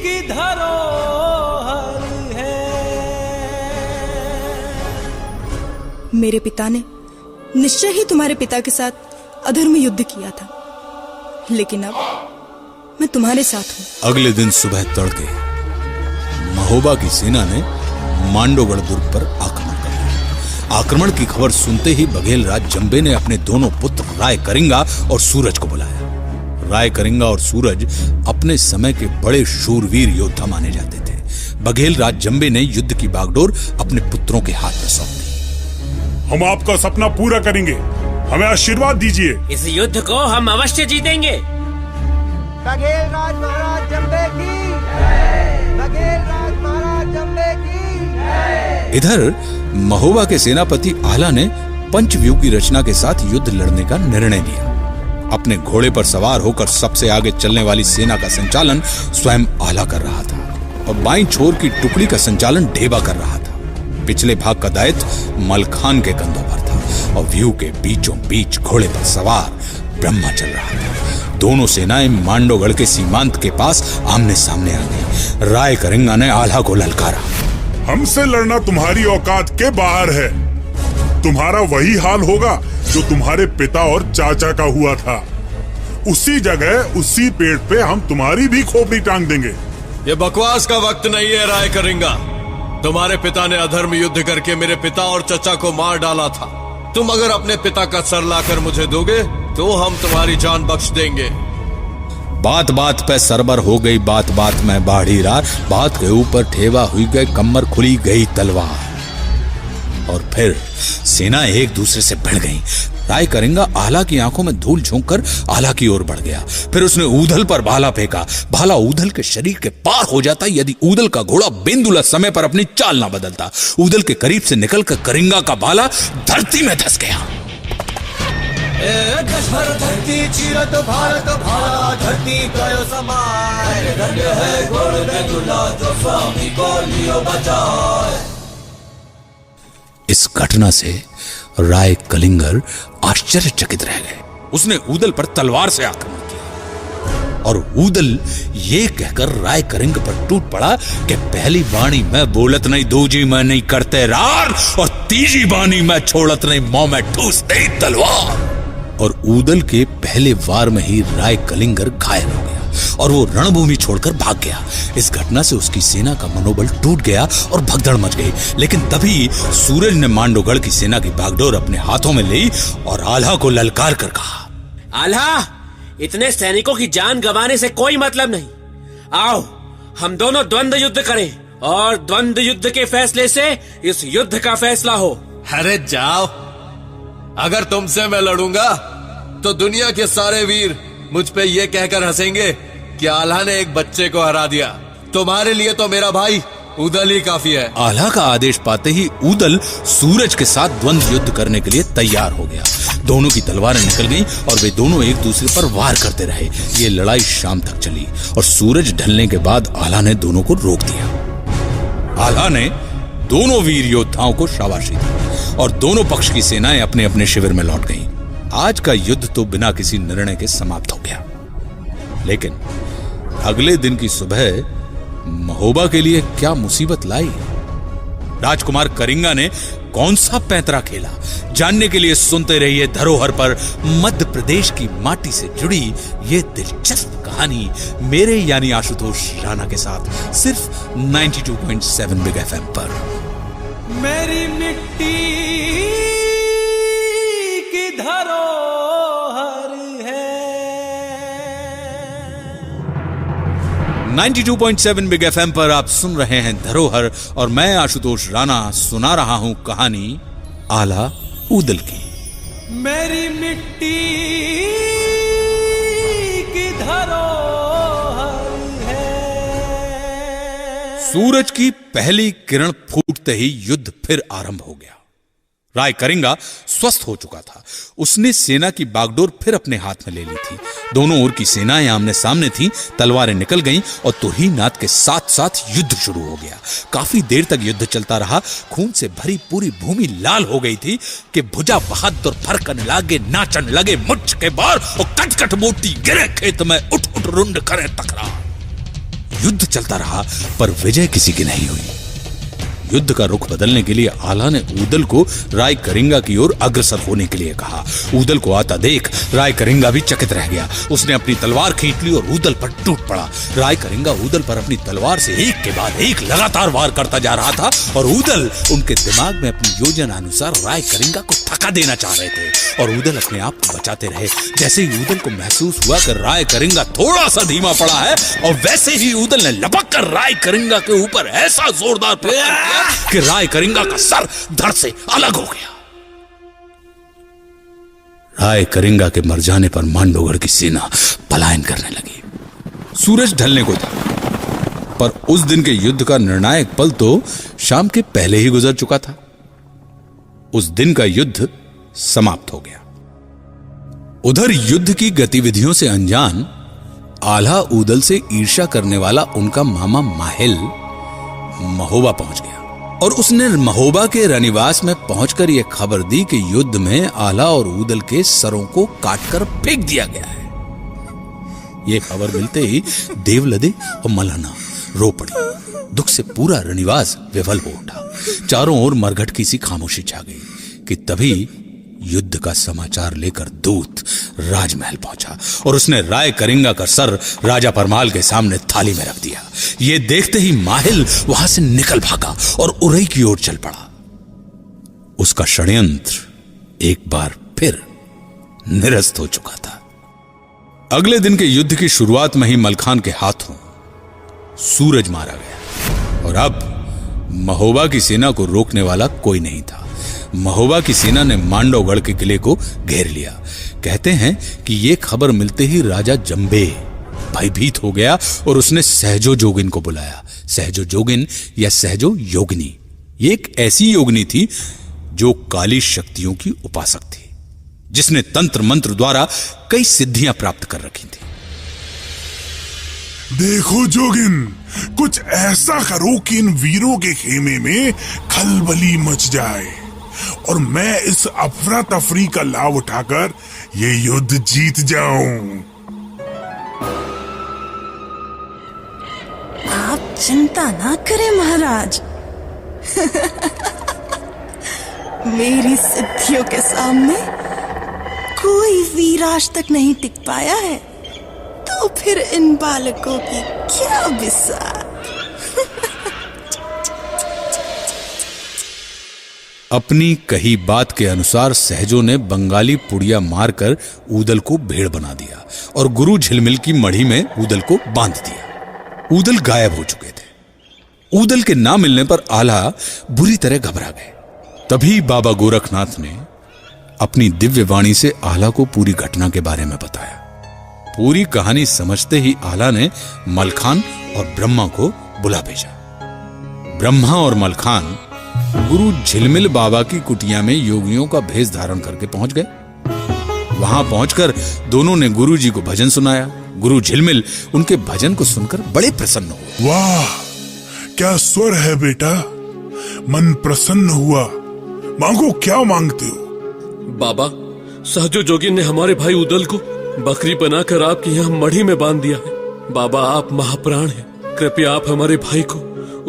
की धरोहर है। मेरे पिता ने निश्चय ही तुम्हारे पिता के साथ अधर्म युद्ध किया था, लेकिन अब मैं तुम्हारे साथ हूं। अगले दिन सुबह तड़के महोबा की सेना ने मांडोगढ़ दुर्ग पर आक्रमण कर लिया। आक्रमण की खबर सुनते ही बघेल राज जंबे ने अपने दोनों पुत्र राय करिंगा और सूरज को बुलाया। राय करिंगा और सूरज अपने समय के बड़े शूरवीर योद्धा माने जाते थे। बघेल राज जंबे ने युद्ध की बागडोर अपने पुत्रों के हाथ में सौंप दी। हम आपका सपना पूरा करेंगे, हमें आशीर्वाद दीजिए। इस युद्ध को हम अवश्य जीतेंगे। बघेल राज महाराज जंबे की, बघेल राज महाराज जंबे की। इधर महोबा के सेनापति आला ने पंचव्यूह की रचना के साथ युद्ध लड़ने का निर्णय लिया। अपने घोड़े पर सवार होकर सबसे आगे चलने वाली सेना का संचालन स्वयं आला कर रहा था और बाईं छोर की टुकड़ी का संचालन ढेबा कर रहा था। पिछले भाग का दायित्व मलखान के कंधों पर था और व्यू के बीचों बीच घोड़े पर सवार ब्रह्मा चल रहा था। दोनों सेनाएं मांडोगढ़ के सीमांत के पास आमने सामने आ गई। राय करिंगा ने आला को ललकारा। हमसे लड़ना तुम्हारी औकात के बाहर है। तुम्हारा वही हाल होगा जो तुम्हारे पिता और चाचा का हुआ था। उसी जगह उसी पेड़ पे हम तुम्हारी भी खोपड़ी टांग देंगे। ये बकवास का वक्त नहीं है राय करिंगा। तुम्हारे पिता ने अधर्म युद्ध करके मेरे पिता और चचा को मार डाला था। तुम अगर अपने पिता का सर लाकर मुझे दोगे तो हम तुम्हारी जान बख्श देंगे। बात बात पे सरबर हो गई, बात बात में बाढ़ी रार, बात के ऊपर ठेवा हुई गए, कमर खुली गई तलवार। और फिर सेना एक दूसरे से भिड़ गई। राय करिंगा आला की आंखों में धूल झोंककर आला की ओर बढ़ गया। फिर उसने ऊदल पर भाला फेंका। भाला ऊदल के शरीर के पार हो जाता यदि ऊदल का घोड़ा बिंदुला समय पर अपनी चाल ना बदलता। ऊदल के करीब से निकलकर करिंगा का भाला धरती में धंस गया। धरती चीरत भारत भाला, धरती गयो समाए, धन्य है घोड़ में दूल्हा जो स्वामी को लियो बचाए। इस घटना से राय कलिंगर आश्चर्यचकित रह गए। उसने ऊदल पर तलवार से आक्रमण किया और ऊदल ये कहकर राय करिंग पर टूट पड़ा कि पहली बाणी में बोलत नहीं, दूजी में नहीं करते रार, और तीसरी बाणी में छोड़त नहीं, मुंह में ठूस दे तलवार। और ऊदल के पहले वार में ही राय कलिंगर घायल हो गया और वो रणभूमि छोड़कर भाग गया। इस घटना से उसकी सेना का मनोबल टूट गया और भगदड़ मच गई। लेकिन तभी सूरज ने मांडोगढ़ की सेना की बागडोर अपने हाथों में ली और आल्हा को ललकार कर कहा, आल्हा, इतने सैनिकों की जान गंवाने से कोई मतलब नहीं। आओ हम दोनों द्वंद्व युद्ध करें और द्वंद्व युद्ध के फैसले से इस युद्ध का फैसला हो। अरे जाओ, अगर तुमसे मैं लड़ूंगा तो दुनिया के सारे वीर मुझ पे ये कहकर हंसेंगे कि आल्हा ने एक बच्चे को हरा दिया। तुम्हारे लिए तो मेरा भाई उदल ही काफी है। आल्हा का आदेश पाते ही उदल सूरज के साथ द्वंद्व युद्ध करने के लिए तैयार हो गया। दोनों की तलवारें निकल गईं और वे दोनों एक दूसरे पर वार करते रहे। ये लड़ाई शाम तक चली और सूरज ढलने के बाद आल्हा ने दोनों को रोक दिया। आल्हा ने दोनों वीर योद्धाओं को शाबाशी दी और दोनों पक्ष की सेनाएं अपने अपने शिविर में लौट गईं। आज का युद्ध तो बिना किसी निर्णय के समाप्त हो गया, लेकिन अगले दिन की सुबह महोबा के लिए क्या मुसीबत लाई। राजकुमार करिंगा ने कौन सा पैंतरा खेला, जानने के लिए सुनते रहिए धरोहर पर मध्य प्रदेश की माटी से जुड़ी ये दिलचस्प कहानी मेरे यानी आशुतोष राणा के साथ सिर्फ 92.7 बिग एफएम पर। मेरी मिट्टी की धरोहर है। 92.7 बिग एफएम पर आप सुन रहे हैं धरोहर और मैं आशुतोष राणा सुना रहा हूं कहानी आल्हा उदल की। मेरी मिट्टी की धरोहर है। सूरज की पहली किरण फूटते ही युद्ध फिर आरंभ हो गया। राय करिंगा स्वस्थ हो चुका था। उसने सेना की बागडोर फिर अपने हाथ में ले ली थी। दोनों ओर की सेनाएं आमने सामने थीं, तलवारें निकल गईं और तुहीनाद के साथ साथ युद्ध शुरू हो गया। काफी देर तक युद्ध चलता रहा। खून से भरी पूरी भूमि लाल हो गई थी कि भुजा बहादुर फरकन लागे, नाचन लगे मुझ के बार और कटकट मोटी गिरे खेत में, उठ उठ रुंड करे तकरार। युद्ध चलता रहा पर विजय किसी की नहीं हुई। युद्ध का रुख बदलने के लिए आल्हा ने उदल को राय करिंगा की ओर अग्रसर होने के लिए कहा। उदल को आता देख राय करिंगा भी चकित रह गया। उसने अपनी तलवार खींच ली और उदल पर टूट पड़ा। राय करिंगा उदल पर अपनी तलवार से एक के बाद एक लगातार वार करता जा रहा था और उदल उनके दिमाग में अपनी योजना अनुसार राय करिंगा को थका देना चाह रहे थे और उदल अपने आप को बचाते रहे। जैसे ही उदल को महसूस हुआ कि राय करिंगा थोड़ा सा धीमा पड़ा है और वैसे ही उदल ने लपक कर राय करिंगा के ऊपर ऐसा जोरदार प्रहार किया कि राय करिंगा का सर धड़ से अलग हो गया। राय करिंगा के मर जाने पर मांडवगढ़ की सेना पलायन करने लगी। सूरज ढलने को था, पर उस दिन के युद्ध का निर्णायक पल तो शाम के पहले ही गुजर चुका था। उस दिन का युद्ध समाप्त हो गया। उधर युद्ध की गतिविधियों से अनजान आल्हा उदल से ईर्ष्या करने वाला उनका मामा माहिल महोबा पहुंच गया और उसने महोबा के रनिवास में पहुंचकर यह खबर दी कि युद्ध में आल्हा और उदल के सरों को काटकर फेंक दिया गया है। यह खबर मिलते ही देवलदे और मलहना रो पड़ी। दुख से पूरा रनिवास विफल हो उठा। चारों ओर मरघटकी सी खामोशी छा गई कि तभी युद्ध का समाचार लेकर दूत राजमहल पहुंचा और उसने राय करिंगा का सर राजा परमाल के सामने थाली में रख दिया। ये देखते ही माहिल वहां से निकल भागा और उरई की ओर चल पड़ा। उसका षड्यंत्र एक बार फिर निरस्त हो चुका था। अगले दिन के युद्ध की शुरुआत में ही मलखान के हाथों सूरज मारा गया और अब महोबा की सेना को रोकने वाला कोई नहीं था। महोबा की सेना ने मांडवगढ़ के किले को घेर लिया। कहते हैं कि यह खबर मिलते ही राजा जंबे भयभीत हो गया और उसने सहजो जोगिन को बुलाया। सहजो जोगिन या सहजो योगिनी ये एक ऐसी योगिनी थी जो काली शक्तियों की उपासक थी, जिसने तंत्र मंत्र द्वारा कई सिद्धियां प्राप्त कर रखी थी। देखो जोगिन, कुछ ऐसा करो कि इन वीरों के खेमे में खलबली मच जाए और मैं इस अफरा तफरी का लाभ उठाकर ये युद्ध जीत जाऊं। आप चिंता ना करें महाराज। मेरी सिद्धियों के सामने कोई वीर आज तक नहीं टिक पाया है, तो फिर इन बालकों की क्या बिसात। अपनी कही बात के अनुसार सहजो ने बंगाली पुड़िया मारकर उदल को भेड़ बना दिया और गुरु झिलमिल की मढ़ी में उदल को बांध दिया। उदल गायब हो चुके थे। ऊदल के ना मिलने पर आला बुरी तरह घबरा गए। तभी बाबा गोरखनाथ ने अपनी दिव्य वाणी से आला को पूरी घटना के बारे में बताया। पूरी कहानी समझते ही आला ने मलखान और ब्रह्मा को बुला भेजा। ब्रह्मा और मलखान गुरु झिलमिल बाबा की कुटिया में योगियों का भेष धारण करके पहुंच गए। वहां पहुंचकर दोनों ने गुरु जी को भजन सुनाया। गुरु झिलमिल उनके भजन को सुनकर बड़े प्रसन्न हुए। वाह, क्या स्वर है बेटा, मन प्रसन्न हुआ। मांगो, क्या मांगते हो? बाबा, सहजो जोगिन ने हमारे भाई उदल को बकरी बनाकर आपके यहाँ मढ़ी में बांध दिया है। बाबा, आप महाप्राण हैं, कृपया आप हमारे भाई को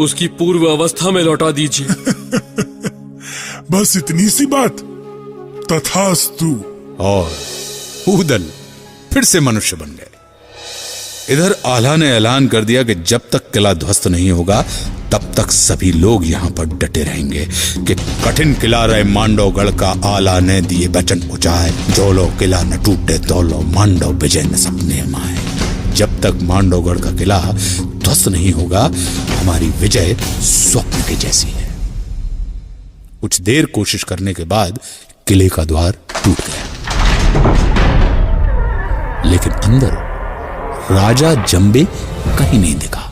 उसकी पूर्व अवस्था में लौटा दीजिए। बस इतनी सी बात? तथास्तु। और उदल फिर से मनुष्य बन गए। इधर आला ने ऐलान कर दिया कि जब तक किला ध्वस्त नहीं होगा तब तक सभी लोग यहाँ पर डटे रहेंगे कि कठिन किला रहे मांडवगढ़ का आला ने दिए वचन उचाए, जोलो किला न टूटे तोलो, मांडव विजय न सपने माए। जब तक मांडवगढ़ का किला ध्वस्त नहीं होगा हमारी विजय स्वप्न के जैसी है। कुछ देर कोशिश करने के बाद किले का द्वार टूट गया, लेकिन अंदर राजा जंबे कहीं नहीं दिखा।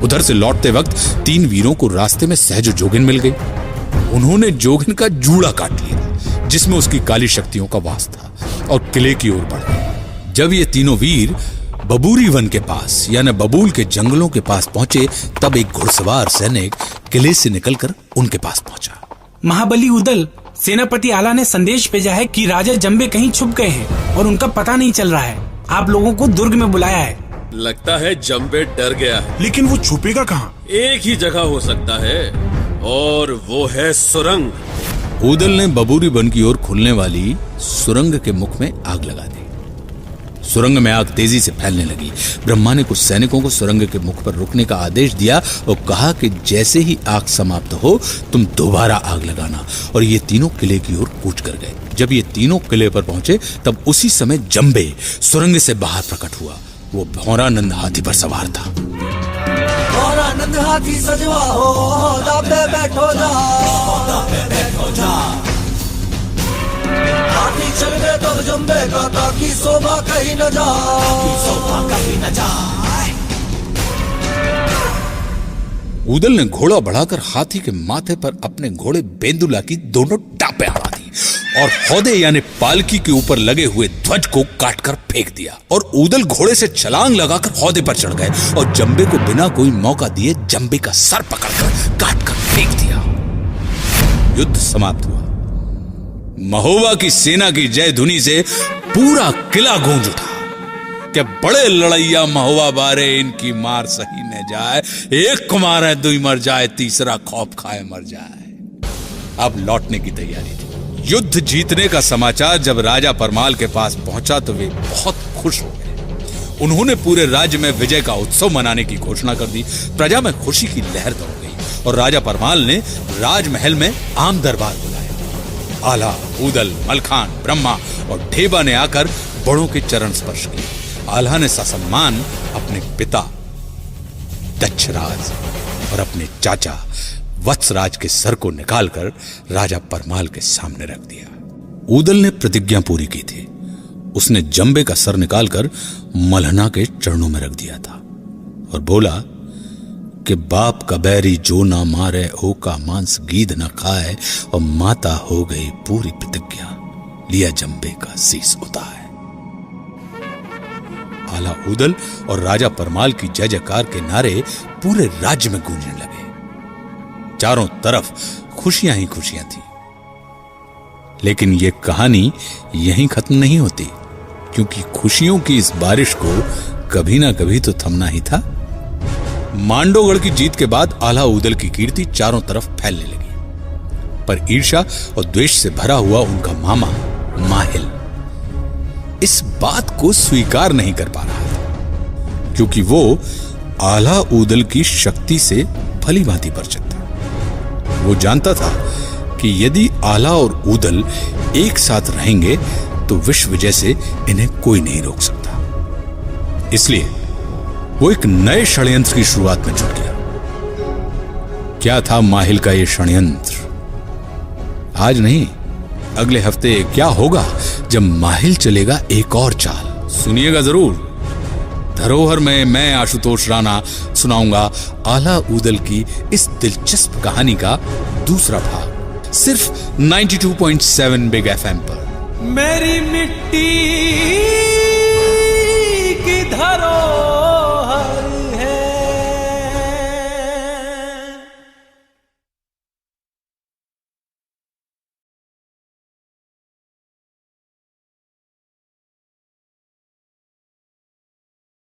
उधर से लौटते वक्त 3 वीरों को रास्ते में सहज जोगिन मिल गई। उन्होंने जोगिन का जूड़ा काट लिया जिसमें उसकी काली शक्तियों का वास था और किले की ओर बढ़ गए। जब ये तीनों वीर बबूरी वन के पास यानी बबूल के जंगलों के पास पहुंचे तब एक घुड़सवार सैनिक किले से निकलकर उनके पास पहुंचा। महाबली उदल, सेनापति आला ने संदेश भेजा है कि राजा जंबे कहीं छुप गए हैं और उनका पता नहीं चल रहा है। आप लोगों को दुर्ग में बुलाया है। लगता है जंबे डर गया है। लेकिन वो छुपेगा कहाँ? एक ही जगह हो सकता है और वो है सुरंग। उदल ने बबूरी वन की ओर खुलने वाली सुरंग के मुख में आग लगा दी। सुरंग में आग तेजी से फैलने लगी। ब्रह्मा ने कुछ सैनिकों को सुरंग के मुख पर रुकने का आदेश दिया और कहा कि जैसे ही आग समाप्त हो तुम दोबारा आग लगाना। और ये तीनों किले की ओर कूच कर गए। जब ये तीनों किले पर पहुंचे तब उसी समय जंबे सुरंग से बाहर प्रकट हुआ। वो भौरानंद हाथी पर सवार था। भौरानंद हाथी सजवा हो, दाबे बैठो जा, बैठो जा। हाथी चल गए तो जंबे का ताकि शोभा कहीं न जा, शोभा कहीं न जाए। उदल ने घोड़ा बढ़ाकर हाथी के माथे पर अपने घोड़े बेंदुला की दोनों टापे अड़ा दी और हौदे यानी पालकी के ऊपर लगे हुए ध्वज को काटकर फेंक दिया। और उदल घोड़े से छलांग लगाकर हौदे पर चढ़ गए और जंबे को बिना कोई मौका दिए जंबे का सर पकड़कर काटकर फेंक दिया। युद्ध समाप्त हुआ। महोबा की सेना की जय धुनी से पूरा किला गूंज उठा कि बड़े लड़ैया महोबा बारे, इनकी मार सही न जाए। एक को मारे दुई मर जाए, तीसरा खौफ खाए मर जाए। अब लौटने की तैयारी थी। युद्ध जीतने का समाचार जब राजा परमाल के पास पहुंचा तो वे बहुत खुश हो गए। उन्होंने पूरे राज्य में विजय का उत्सव मनाने की घोषणा कर दी। प्रजा में खुशी की लहर दौड़ गई और राजा परमाल ने राजमहल में आम दरबार बुलाया। आला, उदल, मलखान, ब्रह्मा और ढेबा ने आकर बड़ों के चरण स्पर्श किए। आला ने ससम्मान अपने पिता दक्षराज और अपने चाचा वत्सराज के सर को निकालकर राजा परमाल के सामने रख दिया। उदल ने प्रतिज्ञा पूरी की थी। उसने जंबे का सर निकालकर मलहना के चरणों में रख दिया था और बोला कि बाप का बैरी जो ना मारे, ओ का मांस गीध न खाए, और माता हो गई पूरी प्रतिज्ञा, लिया जंबे का शीस उतार। आला, उदल और राजा परमाल की जय जयकार के नारे पूरे राज्य में गूंजने लगे। चारों तरफ खुशियां ही खुशियां थी। लेकिन यह कहानी यहीं खत्म नहीं होती, क्योंकि खुशियों की इस बारिश को कभी ना कभी तो थमना ही था। मांडवगढ़ की जीत के बाद आला उदल की कीर्ति चारों तरफ फैलने लगी, पर ईर्ष्या और द्वेष से भरा हुआ उनका मामा माहिल इस बात को स्वीकार नहीं कर पा रहा था, क्योंकि वो आला उदल की शक्ति से भली भांति परिचित था। वो जानता था कि यदि आला और उदल एक साथ रहेंगे तो विश्व विजय से इन्हें कोई नहीं रोक सकता। इसलिए वो एक नए षड्यंत्र की शुरुआत में जुट गया। क्या था माहिल का ये षड्यंत्र। आज नहीं, अगले हफ्ते क्या होगा जब माहिल चलेगा एक और चाल, सुनिएगा जरूर। धरोहर में मैं आशुतोष राणा सुनाऊंगा आला ऊदल की इस दिलचस्प कहानी का दूसरा भाग, सिर्फ 92.7 बिग FM पर। मेरी मिट्टी